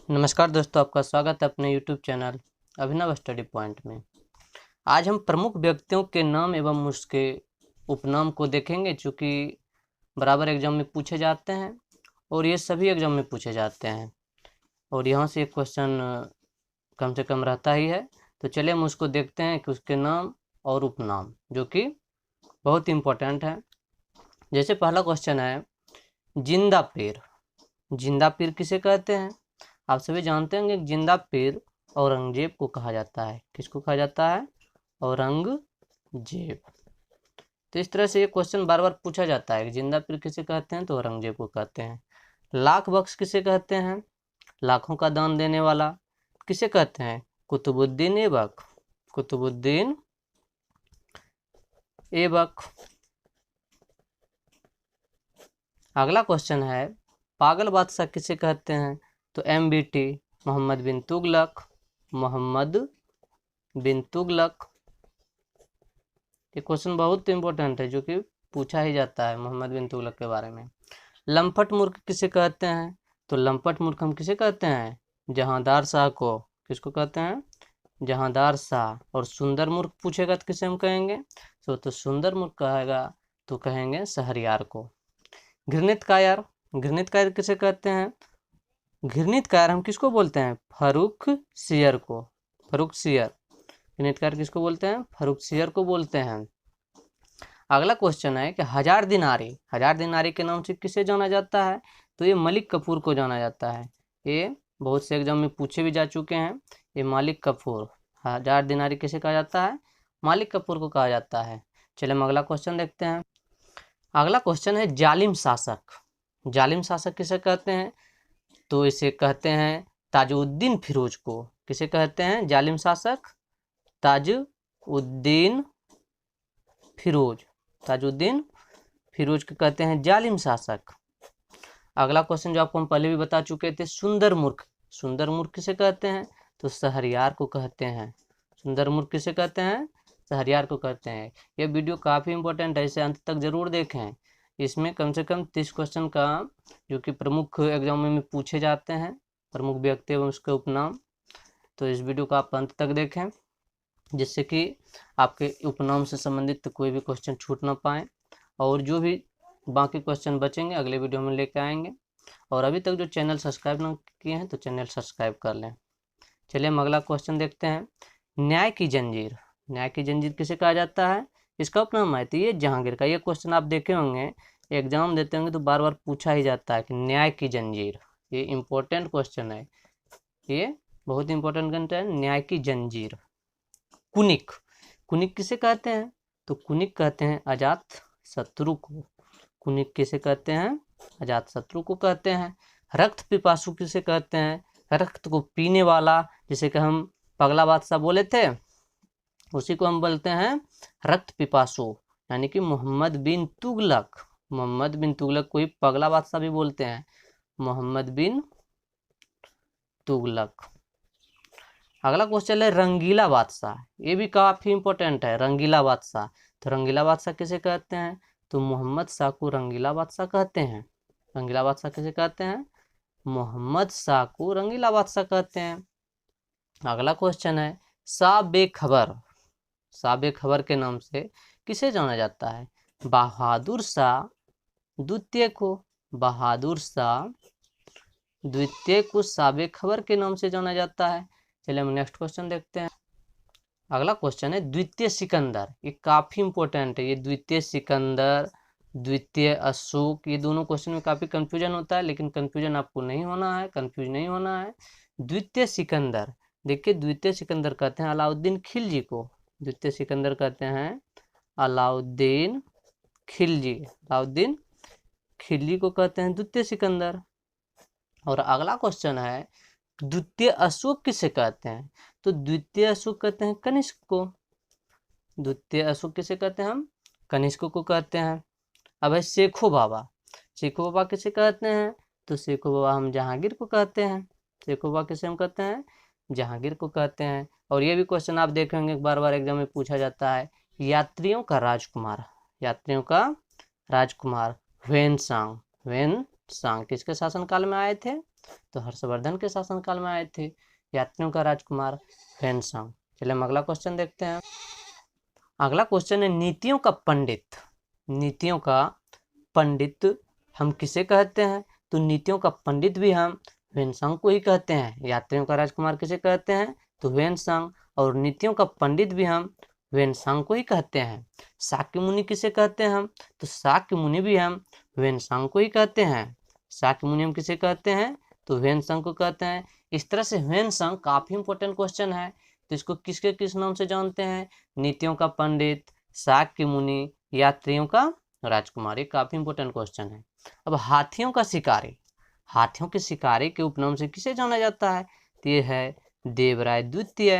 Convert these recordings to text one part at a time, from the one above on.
नमस्कार दोस्तों, आपका स्वागत है अपने YouTube चैनल अभिनव स्टडी पॉइंट में। आज हम प्रमुख व्यक्तियों के नाम एवं उसके उपनाम को देखेंगे, चूँकि बराबर एग्जाम में पूछे जाते हैं और ये सभी एग्जाम में पूछे जाते हैं और यहाँ से एक क्वेश्चन कम से कम रहता ही है। तो चलिए हम उसको देखते हैं कि उसके नाम और उपनाम, जो कि बहुत इम्पोर्टेंट है। जैसे पहला क्वेश्चन है, जिंदा पीर। जिंदा पीर किसे कहते हैं? आप सभी जानते होंगे, जिंदा पीर औरंगजेब को कहा जाता है। किसको कहा जाता है? औरंगजेब। तो इस तरह से ये क्वेश्चन बार बार पूछा जाता है कि जिंदा पीर किसे कहते हैं, तो औरंगजेब को कहते हैं। लाख बख्श किसे कहते हैं? लाखों का दान देने वाला किसे कहते हैं? कुतुबुद्दीन ऐबक। कुतुबुद्दीन ऐबक। अगला क्वेश्चन है, पागल बादशाह किसे कहते हैं? तो MBT, मोहम्मद बिन तुगलक। मोहम्मद बिन तुगलक। ये क्वेश्चन बहुत इंपॉर्टेंट है, जो कि पूछा ही जाता है मोहम्मद बिन तुगलक के बारे में। लंपट मूर्ख किसे कहते हैं? तो लंपट मूर्ख हम किसे कहते हैं? जहांदार शाह को। किसको कहते हैं? जहांदार शाह। और सुंदर मूर्ख पूछेगा तो किसे हम कहेंगे? तो सुंदर मूर्ख कहेगा तो कहेंगे शहरयार को। घृणित कायर। घृणित कायर किसे कहते हैं? घृणित कायर हम किसको बोलते हैं? फर्रुखसियर को। फर्रुखसियर। घृणित कायर किसको बोलते हैं? फर्रुखसियर को बोलते हैं। अगला क्वेश्चन है कि हजार दिनारी। हजार दिनारी के नाम से किसे जाना जाता है? तो ये मलिक कफूर को जाना जाता है। ये बहुत से एग्जाम में पूछे भी जा चुके हैं। ये मालिक कफूर। हजार दिनारी किसे कहा जाता है? मालिक कफूर को कहा जाता है। चलिए हम अगला क्वेश्चन देखते हैं। अगला क्वेश्चन है, जालिम शासक। जालिम शासक किसे कहते हैं? तो इसे कहते हैं ताजुद्दीन फिरोज को। किसे कहते हैं? जालिम शासक ताजुद्दीन फिरोज। ताजुद्दीन फिरोज को कहते हैं जालिम शासक। अगला क्वेश्चन जो आपको हम पहले भी बता चुके थे, सुंदर मूर्ख। सुंदर मूर्ख किसे कहते हैं? तो शहरयार को कहते हैं। सुंदर मूर्ख किसे कहते हैं? शहरयार को कहते हैं। ये वीडियो काफ़ी इंपॉर्टेंट है, इसे अंत तक जरूर देखें। इसमें कम से कम 30 क्वेश्चन का, जो कि प्रमुख एग्जाम में पूछे जाते हैं, प्रमुख व्यक्ति एवं उसके उपनाम। तो इस वीडियो को आप अंत तक देखें, जिससे कि आपके उपनाम से संबंधित कोई भी क्वेश्चन छूट ना पाए। और जो भी बाकी क्वेश्चन बचेंगे अगले वीडियो में लेकर आएंगे। और अभी तक जो चैनल सब्सक्राइब ना किए हैं तो चैनल सब्सक्राइब कर लें। चलिए हम अगला क्वेश्चन देखते हैं। न्याय की जंजीर। न्याय की जंजीर किसे कहा जाता है? इसका उपनाम है तो ये जहांगीर का। ये क्वेश्चन आप देखे होंगे, एग्जाम देते होंगे तो बार बार पूछा ही जाता है कि न्याय की जंजीर। ये इम्पोर्टेंट क्वेश्चन है, ये बहुत इंपॉर्टेंट कंटेंट है। न्याय की जंजीर। कुनिक। कुनिक किसे कहते हैं? तो कुनिक कहते हैं अजात शत्रु को। कुनिक किसे कहते हैं? अजात शत्रु को कहते हैं। रक्त पिपासु किसे कहते हैं? रक्त को पीने वाला, जिसे कि हम पगला बादशाह बोले थे, उसी को हम बोलते हैं रक्त पिपासु, यानी कि मोहम्मद बिन तुगलक। मोहम्मद बिन तुगलक को ही पगला बादशाह भी बोलते हैं। मोहम्मद बिन तुगलक। अगला क्वेश्चन है, रंगीला बादशाह। ये भी काफी इंपॉर्टेंट है। रंगीला बादशाह, तो रंगीला बादशाह किसे कहते हैं? तो मोहम्मद शाह को रंगीला बादशाह कहते हैं। रंगीला बादशाह किसे कहते हैं? मोहम्मद शाह को रंगीला बादशाह कहते हैं। अगला क्वेश्चन है, शाह बेखबर। शाह बेखबर के नाम से किसे जाना जाता है? बहादुर शाह द्वितीय को। बहादुर शाह द्वितीय को शाह बेखबर के नाम से जाना जाता है। चलिए हम नेक्स्ट क्वेश्चन देखते हैं। अगला क्वेश्चन है, द्वितीय सिकंदर। ये काफी इंपॉर्टेंट है। ये द्वितीय सिकंदर, द्वितीय अशोक, ये दोनों क्वेश्चन में काफी कंफ्यूजन होता है, लेकिन कंफ्यूजन आपको नहीं होना है, कंफ्यूज नहीं होना है। द्वितीय सिकंदर, देखिए द्वितीय सिकंदर कहते हैं अलाउद्दीन खिलजी को। द्वितीय सिकंदर कहते हैं अलाउद्दीन खिलजी। अलाउद्दीन खिलजी को कहते हैं द्वितीय सिकंदर। और अगला क्वेश्चन है, द्वितीय अशोक किसे कहते हैं? तो द्वितीय अशोक कहते हैं कनिष्क को। द्वितीय अशोक किसे कहते हैं? हम कनिष्क को कहते हैं। अब है शेखो बाबा। शेखो बाबा किसे कहते हैं? तो शेखो बाबा हम जहांगीर को कहते हैं। शेखो बाबा किसे हम कहते हैं? जहांगीर को कहते हैं। और ये भी क्वेश्चन आप देखेंगे बार बार एग्जाम में पूछा जाता है, यात्रियों का राजकुमार। यात्रियों का राजकुमार ह्वेन सांग। ह्वेन सांग किसके शासनकाल में आए थे? तो हर्षवर्धन के शासनकाल में आए थे। यात्रियों का राजकुमार ह्वेनसांग। चलिए हम अगला क्वेश्चन देखते हैं। अगला क्वेश्चन है नीतियों का पंडित। नीतियों का पंडित हम किसे कहते हैं? तो नीतियों का पंडित भी हम ह्वेनसांग को ही कहते हैं। यात्रियों का राजकुमार किसे कहते हैं? तो ह्वेनसांग। और नीतियों का पंडित भी हम ह्वेनसांग को ही कहते हैं। शाक्य मुनि किसे कहते हैं हम? तो शाक्य मुनि भी हम ह्वेनसांग को ही कहते हैं। शाक्य मुनि हम किसे कहते हैं? तो ह्वेनसांग को कहते हैं। इस तरह से ह्वेनसांग काफी इंपॉर्टेंट क्वेश्चन है। तो इसको किसके किस नाम से जानते हैं? नीतियों का पंडित, शाक्य मुनि, यात्रियों का राजकुमार। ये काफी इंपॉर्टेंट क्वेश्चन है। अब हाथियों का शिकारी। हाथियों के शिकारी के उपनाम से किसे जाना जाता है? तो ये है देवराय द्वितीय।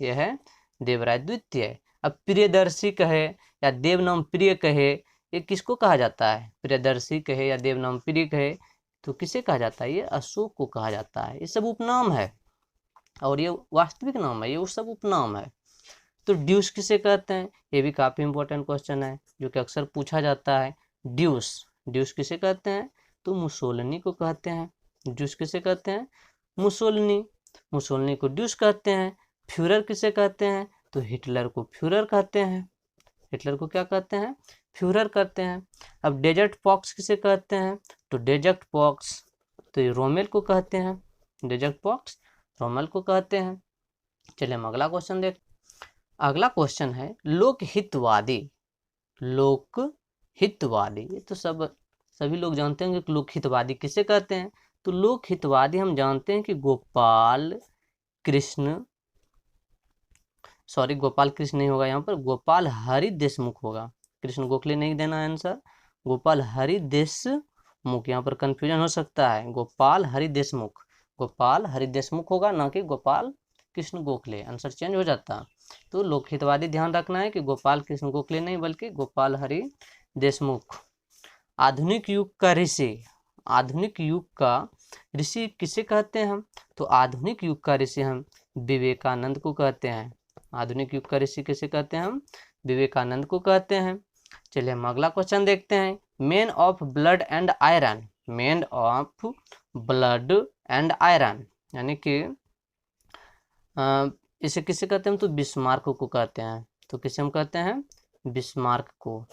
ये है देवराय द्वितीय। अब प्रियदर्शी कहे या देवनाम प्रिय कहे, ये किसको कहा जाता है? प्रियदर्शी कहे या देवनाम प्रिय कहे तो किसे कहा जाता है? ये अशोक को कहा जाता है। ये सब उपनाम है और ये वास्तविक नाम है, ये वो सब उपनाम है। तो ड्यूस किसे कहते हैं? ये भी काफी इंपॉर्टेंट क्वेश्चन है जो कि अक्सर पूछा जाता है। ड्यूस, ड्यूस किसे कहते हैं? तो मुसोलिनी को कहते हैं। ड्यूस किसे कहते हैं? मुसोलिनी। मुसोलिनी को ड्यूस कहते हैं। फ्यूरर किसे कहते हैं? तो हिटलर को फ्यूरर कहते हैं। हिटलर को क्या कहते हैं? फ्यूरर कहते हैं। अब डेजर्ट पॉक्स किसे कहते हैं? तो डेजर्ट पॉक्स तो ये रोमेल को कहते हैं। डेजर्ट पॉक्स रोमेल को कहते हैं। चलिए हम अगला क्वेश्चन देख। अगला क्वेश्चन है लोकहितवादी। लोकहितवादी, ये तो सभी लोग जानते हैं कि लोकहितवादी किसे कहते हैं? तो लोकहितवादी हम जानते हैं कि गोपाल कृष्ण नहीं होगा, यहाँ पर गोपाल हरि देशमुख होगा। कृष्ण गोखले नहीं देना है आंसर, गोपाल हरि देशमुख। यहाँ पर कंफ्यूजन हो सकता है। गोपाल हरि देशमुख, गोपाल हरि देशमुख होगा, ना कि गोपाल कृष्ण गोखले। आंसर चेंज हो जाता। तो लोकहितवादी ध्यान रखना है कि गोपाल कृष्ण गोखले नहीं बल्कि गोपाल हरि देशमुख। आधुनिक युग का ऋषि। आधुनिक युग का ऋषि किसे कहते हैं हम? तो आधुनिक युग का ऋषि हम विवेकानंद को कहते हैं। आधुनिक युग का ऋषि किसे कहते हैं हम? विवेकानंद को कहते हैं। चलिए हम अगला क्वेश्चन देखते हैं। Man of blood and iron. Man of blood and iron यानी कि इसे किसे कहते हैं? तो बिस्मार्क को कहते हैं। तो किसे हम कहते हैं? बिस्मार्क को।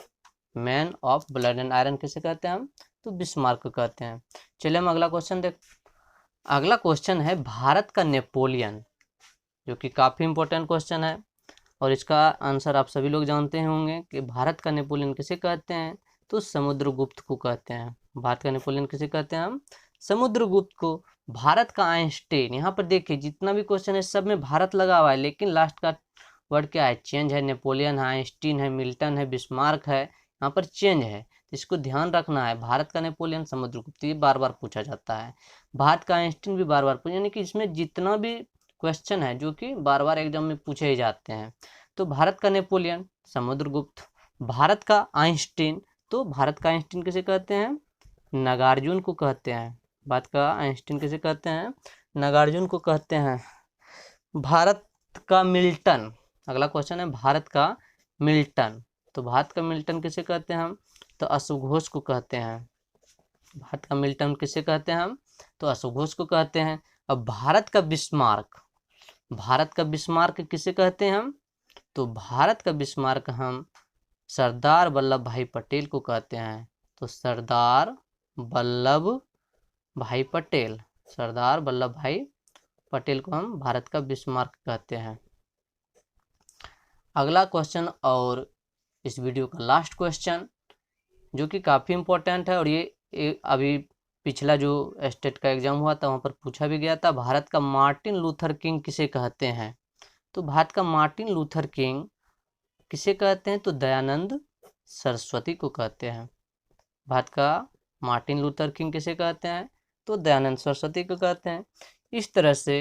Man of blood and iron किसे कहते हैं हम? तो बिस्मार्क कहते हैं। चलिए हम अगला क्वेश्चन देख। अगला क्वेश्चन है भारत का नेपोलियन, जो कि काफी इंपॉर्टेंट क्वेश्चन है और इसका आंसर आप सभी लोग जानते होंगे कि भारत का नेपोलियन किसे कहते हैं? तो समुद्रगुप्त को कहते हैं। भारत का नेपोलियन किसे कहते हैं हम? समुद्रगुप्त को। भारत का आइंस्टीन, यहाँ पर देखिए जितना भी क्वेश्चन है सब में भारत लगा हुआ है, लेकिन लास्ट का वर्ड क्या है? चेंज है। नेपोलियन है, आइंस्टीन है, मिल्टन है, बिस्मार्क है, यहाँ पर चेंज है। इसको ध्यान रखना है। भारत का नेपोलियन समुद्रगुप्त, ये बार बार पूछा जाता है। भारत का आइंस्टीन भी बार बार पूछा, यानी कि इसमें जितना भी क्वेश्चन है जो कि बार बार एग्जाम में पूछे ही जाते हैं। तो भारत का नेपोलियन समुद्रगुप्त। भारत का आइंस्टीन, तो भारत का आइंस्टीन किसे कहते हैं? नागार्जुन को कहते हैं। भारत का आइंस्टीन किसे कहते हैं? नागार्जुन को कहते हैं। भारत का मिल्टन। अगला क्वेश्चन है भारत का मिल्टन। तो भारत का मिल्टन किसे कहते हैं हम? तो अश्वघोष को कहते हैं। भारत का मिल्टन किसे कहते हैं हम? तो अश्वघोष को कहते हैं। अब भारत का बिस्मार्क। भारत का बिस्मार्क किसे कहते हैं हम? तो भारत का बिस्मार्क हम सरदार वल्लभ भाई पटेल को कहते हैं। तो सरदार वल्लभ भाई पटेल, सरदार वल्लभ भाई पटेल को हम भारत का बिस्मार्क कहते हैं। अगला क्वेश्चन और इस वीडियो का लास्ट क्वेश्चन, जो कि काफ़ी इम्पोर्टेंट है और ये अभी पिछला जो स्टेट का एग्जाम हुआ था वहाँ पर पूछा भी गया था। भारत का मार्टिन लूथर किंग किसे कहते हैं? तो भारत का मार्टिन लूथर किंग किसे कहते हैं? तो दयानंद सरस्वती को कहते हैं। भारत का मार्टिन लूथर किंग किसे कहते हैं? तो दयानंद सरस्वती को कहते हैं। इस तरह से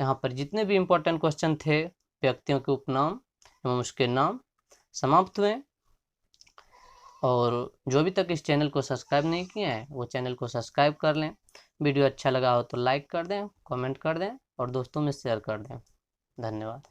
यहाँ पर जितने भी इम्पोर्टेंट क्वेश्चन थे व्यक्तियों के उपनाम एवं उसके नाम समाप्त हुए। और जो अभी तक इस चैनल को सब्सक्राइब नहीं किए हैं वो चैनल को सब्सक्राइब कर लें। वीडियो अच्छा लगा हो तो लाइक कर दें, कमेंट कर दें और दोस्तों में शेयर कर दें। धन्यवाद।